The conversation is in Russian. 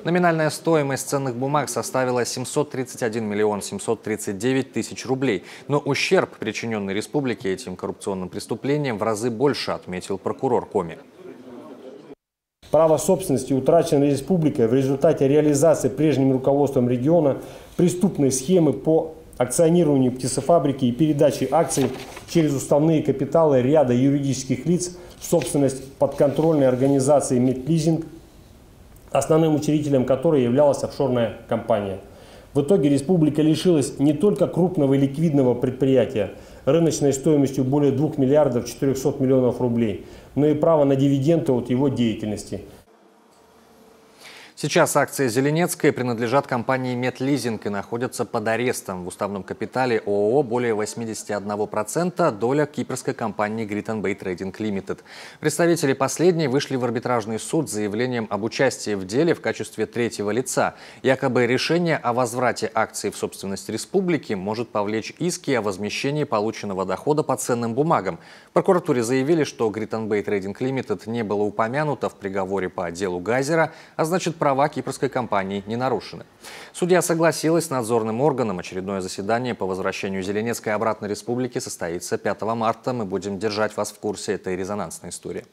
Номинальная стоимость ценных бумаг составила 731 миллион 739 тысяч рублей. Но ущерб, причиненный республике этим коррупционным преступлением, в разы больше, отметил прокурор Коми. Право собственности утрачено республикой в результате реализации прежним руководством региона преступной схемы по акционированию птицефабрики и передаче акций через уставные капиталы ряда юридических лиц в собственность подконтрольной организации «Метлизинг», основным учредителем которой являлась офшорная компания. В итоге республика лишилась не только крупного и ликвидного предприятия рыночной стоимостью более 2 миллиардов 400 миллионов рублей, но и права на дивиденды от его деятельности. Сейчас акции Зеленецкой принадлежат компании «Метлизинг» и находятся под арестом. В уставном капитале ООО более 81%, доля кипрской компании Griton Bay Trading Limited. Представители последней вышли в арбитражный суд с заявлением об участии в деле в качестве третьего лица. Якобы решение о возврате акций в собственность республики может повлечь иски о возмещении полученного дохода по ценным бумагам. В прокуратуре заявили, что Griton Bay Trading Limited не было упомянуто в приговоре по делу Газера, а значит, права кипрской компании не нарушены. Судья согласилась с надзорным органом. Очередное заседание по возвращению Зеленецкой обратно республике состоится 5 марта. Мы будем держать вас в курсе этой резонансной истории.